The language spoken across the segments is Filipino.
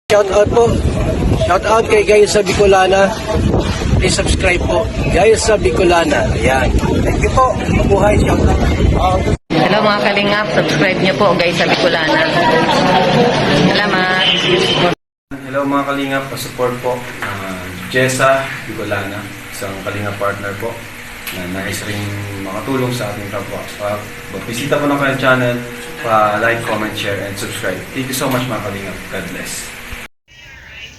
Shout out po. Shout out kay Gayos sa Bicolana. Please subscribe po. Gayos sa Bicolana. Ayan. Thank you po. Mabuhay. Shout out. Hello mga kalingap, subscribe niyo po guys sa Bicolana. Salamat. Hello mga kalingap, pa-support po Jessa Bicolana, isang kalingap partner po na nais ring makatulong sa ating kapwa. Bisita po ng kanyang channel, like, comment, share, and subscribe. Thank you so much mga kalingap. God bless.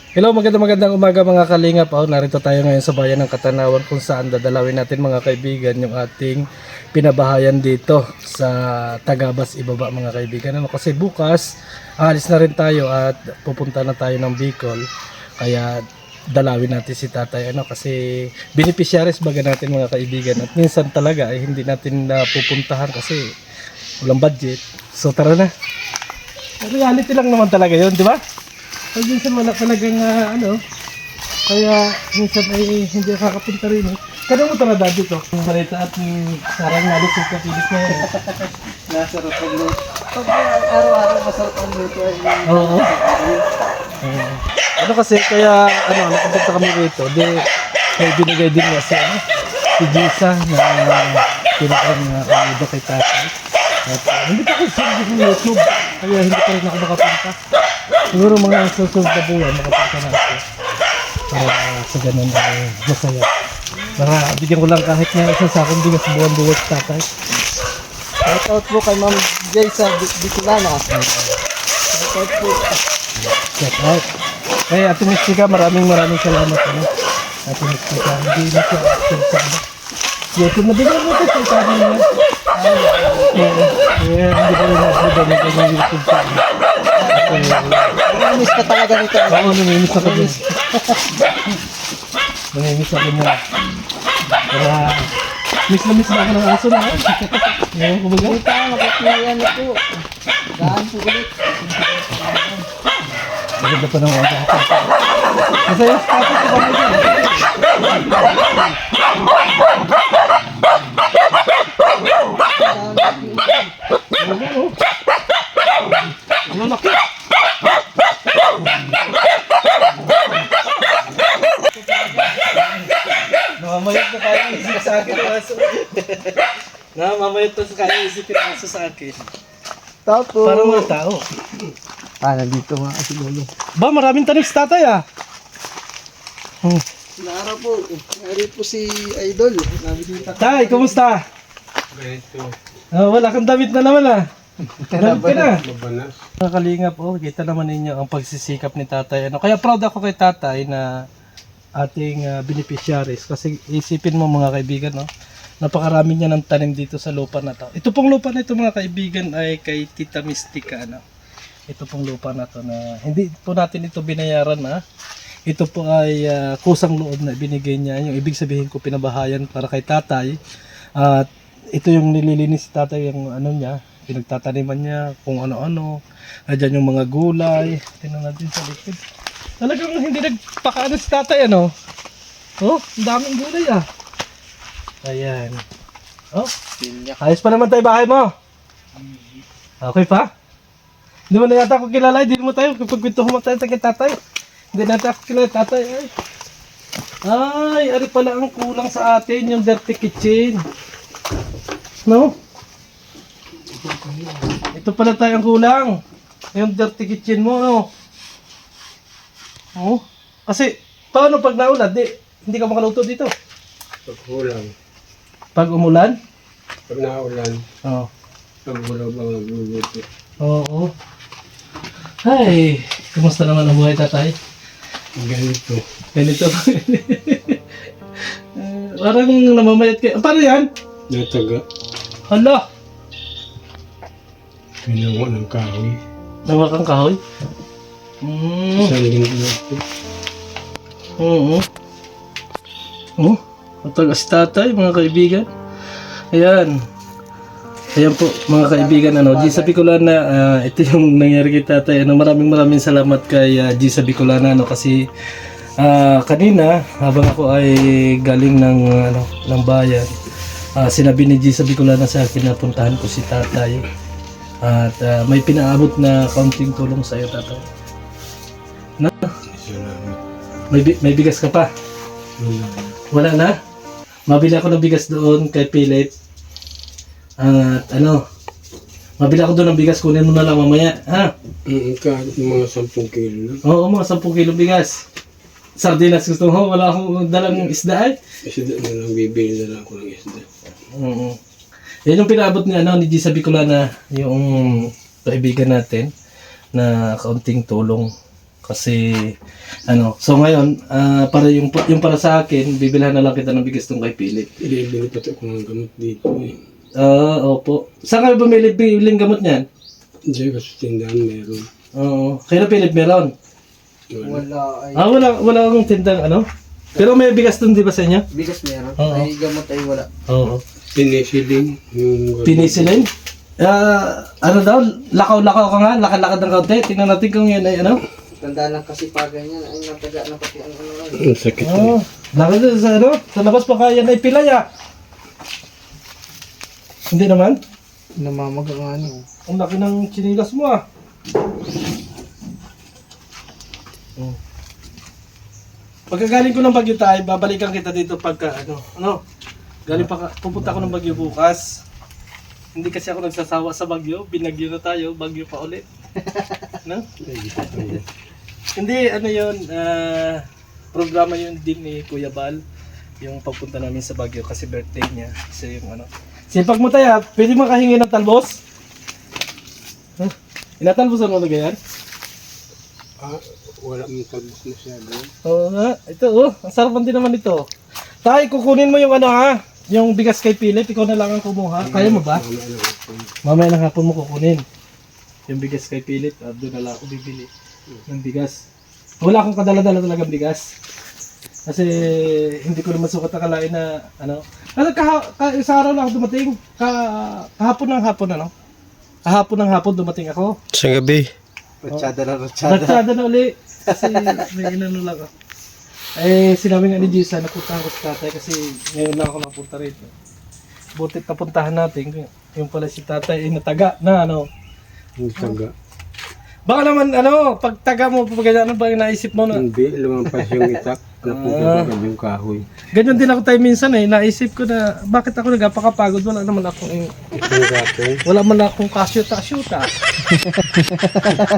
Hello, magandang umaga mga kalingap. Narito tayo ngayon sa bayan ng Katanawan kung saan dadalawin natin mga kaibigan yung ating pinabahayan dito sa Tagabas Ibaba mga kaibigan. Kasi bukas alis na rin tayo at pupunta na tayo ng Bicol. Kaya dalawin natin si tatay kasi beneficiaries baga natin mga kaibigan. At minsan talaga hindi natin pupuntahan kasi walang budget. So tara na. Reality lang naman talaga yun, di ba? Pag minsan wala talagang kaya minsan ay hindi nakakapunta rin. Kaya mo talaga dito. Ang balita at sarang nalis yung kapilit na yun. Nasarap ang luto. Pag araw-araw masarap ang luto. Oo. Kasi kaya nakapunta kami rito. May binigay din nga si Gisa na pinakang ayuda kay tatay. At hindi pa kasi sa YouTube. Kaya hindi pa rin ako makapunta. Siguro mga susunod na buwan makapunta na ako. Para sa ganun ay masaya. Para bigyan ko lang kahit nga isa sa akin bigas buwan-buwan sa tatay. Shout out po kay Ma'am Jay sa Bicolana. Shout out po. Shout out. Ate Mystica, maraming salamat. Ate Mystica, hindi na siya active sa YouTube. Nabigyan mo ito sa sabi niya. Hindi ko rin nakasada nito ng YouTube channel. Namiss ka talaga nito. Oo, namimiss ako din. Namimiss ako niya. Kaya, miss na ako ng aso na. Ngayon, kumbaga. Kita, makapilihan ito. Saan po ulit? Maganda pa ng oras. Masaya sa tapos ko ba dyan? Ano laki? Namamayot na kaya isip sa akin ang aso. Namamayot na kaya isip ang aso sa akin. Tapos. Parang mga tao. Nandito nga si Lolo. Ba, maraming tanim sa tatay Naara po. Nari po si Idol. Nabisita ko. Tay, kumusta? Wala kang damit na naman Damit ka na. Mga kalingap, kita naman ninyo ang pagsisikap ni tatay. Kaya proud ako kay tatay na ating beneficiaries. Kasi isipin mo mga kaibigan, napakarami niya ng tanim dito sa lupa na to. Ito pong lupa na ito mga kaibigan ay kay Tita Mystica. Ito pong lupa na to na hindi po natin ito binayaran Ito po ay kusang loob na binigay niya. Yung ibig sabihin ko pinabahayan para kay tatay. At ito yung nililinis si tatay yung niya. Pinagtataniman niya kung ano-ano. Diyan yung mga gulay. Tingnan natin sa likod. Talagang hindi nagpakaano si tatay ang daming gulay Ayan. Ayos pa naman tayo bahay mo. Okay pa? Hindi mo na yata ako kilala. Hindi mo tayo. Pagpintuhan mo tayo sa tatay. Hindi natin ako kilala tatay. Ay, ari pala ang kulang sa atin. Yung dirty kitchen. Ito pala tayo ang kulang. Yung dirty kitchen mo. Kasi, paano pag naulad? Hindi ka makaluto dito. Pag ulan. Pag umulan? Pag naulan. Pag ulan bang nagluluto. Oo. Ay, kumusta naman ang buhay tatay? Ganito. Parang namamayat kayo. Paano yan? Nataga. Hala! Pinawa ng kahoy. Nawa kang kahoy? Isang linggo. Ang tagas tatay mga kaibigan. Ayan. Ayan po mga kaibigan, Gisa Bicolana, ito yung nangyari kay tatay. Maraming salamat kay Gisa Bicolana kasi kanina habang ako ay galing ng bayan, sinabi ni Gisa Bicolana sa akin na puntahan ko si tatay at may pinaabot na kaunting tulong sa iyo tatay. No? Salamat. May bigas ka pa? Wala. Wala na? Mabili ako ng bigas doon kay Philip. At mabili ako doon ng bigas, kunin mo na lang mamaya. Ha? Kahit mga 10 kilo na. Oo, mga 10 kilo bigas. Sardinas gusto mo? Wala akong dalang isda ay. Isda na lang, bibili na lang ako ng isda. Oo. Yan yung pinaabot ni Gisa Bicolana, yung kaibigan natin na kaunting tulong. Kasi so ngayon, para yung para sa akin, bibilhan na lang kita ng bigas tong kay Philip. Ilibili pati ako ng gamot dito eh. Opo. Saan kayo biling gamot niyan? Diyan kasi tindahan meron. Oo. Kaya na Philip meron? Wala. Wala ay. Wala akong tindang Pero may bigas dun di ba sa inyo? Bigas meron. Oo. Ay gamot ay wala. Oo. Penicillin. Yung Penicillin? Daw? Lakaw-lakaw ka nga? Lakad-lakad ng kaunti? Tingnan natin kung yan ay Tanda ng kasipagan niya ay nataga na pati ang Ang sakit na. Oo. Lakad sa sa labas pa kaya yan ay pilaya. Hindi naman? namamaga nga niyo. Ang laki ng chinilas mo Pagkagaling ko ng Bagyo tayo, babalikan kita dito pagka pupunta ako ng Bagyo bukas. Hindi kasi ako nagsasawa sa Bagyo, binagyo na tayo, Bagyo pa ulit. No? Hindi, yun, programa yun din ni Kuya Bal, yung pagpunta namin sa Bagyo kasi birthday niya. Kasi yung Sipag mo tayo, pwede makahingi ng talbos? Huh? Inatalbosan mo na ganyan? Wala mong talbos masyado. Oo nga, ito ang sarapan din naman ito. Tay, kukunin mo yung yung bigas kay Philip, ikaw na lang ang kumuha. Kaya mo ba? Mamaya ng hapon mo kukunin. Yung bigas kay Philip, doon na lang ako bibili ng bigas. Wala akong kadala-dala talagang bigas. Kasi hindi ko naman sukat akalain na sa araw lang ako dumating. Kahapon ng hapon dumating ako. Sa gabi. Ratsyada na ratsyada. Ratsyada na uli. Kasi may inano lang ako. Sinabi nga ni Gisa, napuntahan ko sa tatay kasi ngayon lang ako napunta rito. Butit napuntahan natin. Yung pala si tatay ay nataga na Ang taga. Baka naman pag taga mo, pag ano ba yung naisip mo na? Hindi, lumampas yung itak. Napupunta yung kahoy. Ganyan din ako tayo minsan naisip ko na bakit ako nagapakapagod, wala naman akong wala man akong kasyuta-syuta.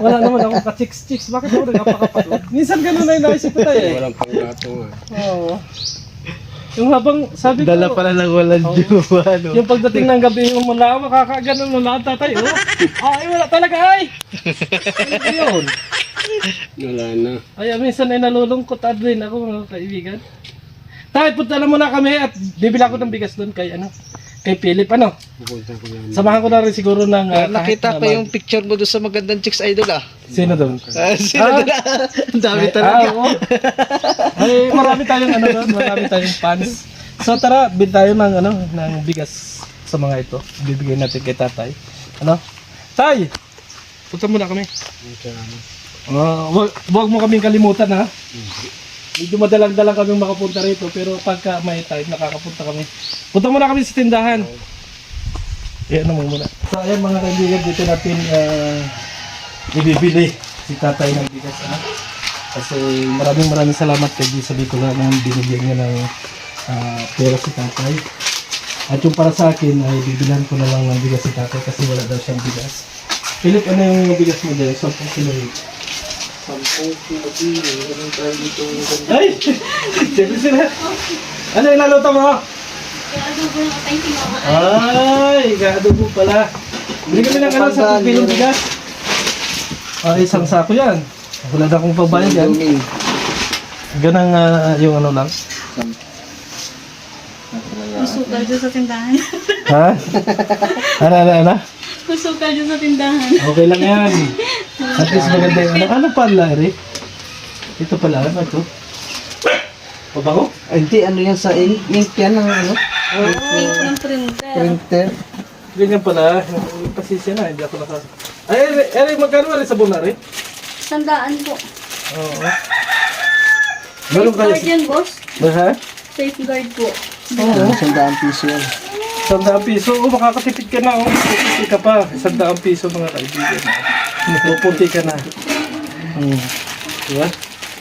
Wala naman akong ka-chicks-chicks, bakit ako nagapakapagod? Minsan ganun na yung naisip ko tayo Walang panggatong Oo. Yung habang sabi ko, Dala pala ng walang diwa, no? yung pagdating ng gabi yung mula, makakaganon mo lahat tatay, ay wala talaga ay! Ano yun? Wala na. Ay, minsan ay nalulungkot din ako mga kaibigan. Tayo, punta na muna kami at bibila ko ng bigas doon kay kay Philip Pupunta ko lang. Samahan ko na rin siguro ng Nakita pa yung picture mo doon sa magandang chicks idol Sino doon? Sino doon? Ang dami talaga. Oo. Ay, marami tayong doon, marami tayong fans. So tara, bil tayo ng bigas sa mga ito. Bibigay natin kay tatay. Tay! Punta muna kami. Huwag mo kaming kalimutan Medyo madalang-dalang kami makapunta rito pero pagka may time nakakapunta kami. Punta muna kami sa tindahan. Mo muna. So ayan mga kaibigan, dito natin ibibili si tatay ng bigas Kasi maraming salamat kay Gisa Bicolana na binigyan niya ng pera si tatay. At yung para sa akin ay bibilan ko na lang ng bigas si tatay kasi wala daw siyang bigas. Philip, ano yung bigas mo dyan? 10 kilo. 10 kilo. Ganun tayo dito. Ay! Sila. Ano yung naluto mo? Ay, gaadobo pala. Hindi kami ng 10 kilo bigas. Isang sako yan. Wala na akong pagbayad yan. Ganang yung lang. Kusukal dyan sa tindahan. Ha? Ano? Kusukal dyan sa tindahan. Okay lang yan. At least maganda yung ano pala, Eric? Ito pala, ito? Pabango? Hindi, yan sa ink yan ng Ink ng printer. printer. Ganyan pala. Pasisya na, hindi ako nakas... Ay, Eric, magkano rin sa bunari? 100 po. Oo. Meron kayo? Safeguard yan, boss. Ha? Safeguard po. Oo, 100 piso yan. 100 piso. Makakatipid ka na. Pupunti ka pa. 100 piso mga kaibigan. Pupunti ka na. Diba?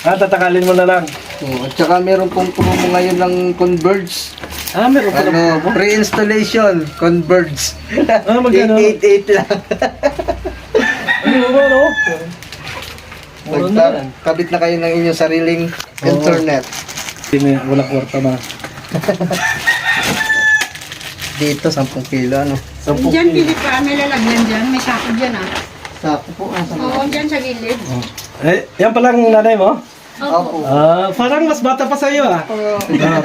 Tatakalin mo na lang. At saka meron pong promo ngayon ng Converge. Meron pala promo. Pre-installation, Converge. Magkano? 888 lang. Ano? Mura na yan. Kabit na kayo ng inyong sariling internet. Walang kwarta na. Dito, 10 kilo, ano? Diyan, pili pa. May lalagyan dyan. May sako dyan ah. Sako po, Oo, dyan sa gilid. Yan pala ang nanay mo? Opo. Parang mas bata pa sa iyo pinang.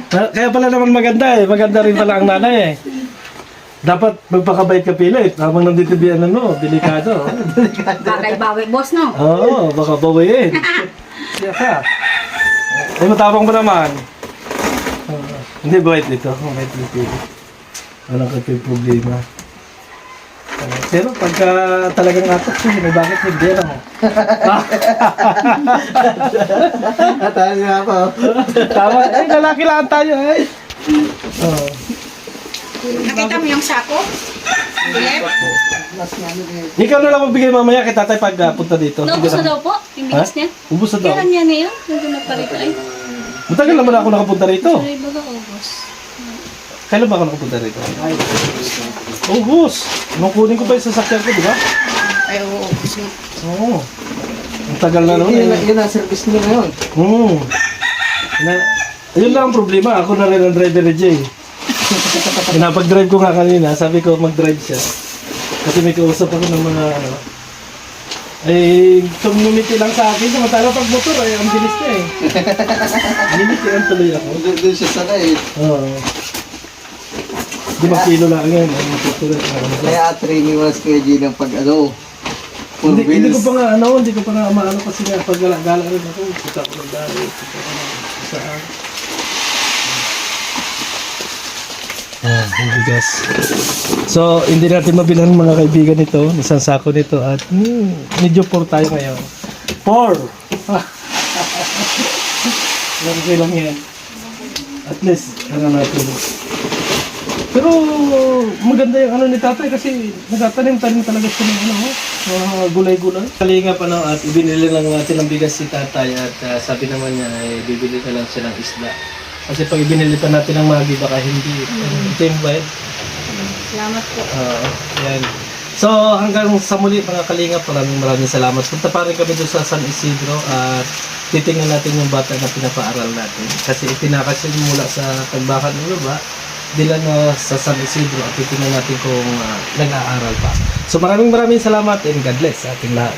Kaya pala naman maganda Maganda rin pala ang nanay Dapat magpakabait ka pilit. Habang nandito biyan delikado. Bagay-bawi, boss, no? Baka bawiin. Siya ka. Matapang pa naman. Hindi, bait dito. Bait dito. Walang kapag problema. Pero pagka talagang atok may bakit hindi Tayo nga ako. Tama, lalaki lang tayo Nakita mo yung sako? Dilip? Ikaw na lang magbigay mamaya kay tatay pag punta dito. Naubos na daw po? Yung bigas niya? Ubus na daw. Kailan niya na yun? Nandun na pa rito ay. Matagal naman ako nakapunta rito. Sorry, baga ubos. Kailan ba ako nakapunta rito? Ubus. Nung kunin ko pa yung sasakyan ko, di ba? Ay, ubos nga. Oo. Ang tagal na noon. Yun ang service nyo ngayon. Yun lang ang problema. Ako na rin ang driver ni Jay. Pinapag-drive ko nga kanina. Sabi ko mag-drive siya. Kasi may kausap ako ng mga community lang sa akin. Samantala pag motor ang bilis niya Binitian tuloy ako. Doon siya sanay. Oo. Di ba kilo lang yan? Ang matutuloy. Kaya training was Kuya G ng pag Hindi ko pa nga hindi ko pa nga maano kasi nga pag gala rin ako. Kita ko ng dali. Kita ko ng saan. Bigas. So, hindi natin mabilan mga kaibigan ito. Isang sako nito at medyo 4 tayo ngayon. 4! Okay lang yan. At least, natin. Pero maganda yung ni tatay kasi nagtatanim-tanim talaga siya ng mga gulay-gulay. Kalingap at ibinili lang natin ng bigas si tatay at sabi naman niya bibili na lang siya ng isda. Kasi pag ibinili pa natin ng magi baka hindi. Ito yung bayad. Salamat po. Yan. So hanggang sa muli mga kalingap, maraming salamat. Punta pa rin kami doon sa San Isidro at titingnan natin yung bata na pinapaaral natin. Kasi itinakas yun mula sa Tagbakan ng Luba dila na sa San Isidro at titingnan natin kung nag-aaral pa. So maraming salamat and God bless sa ating lahat.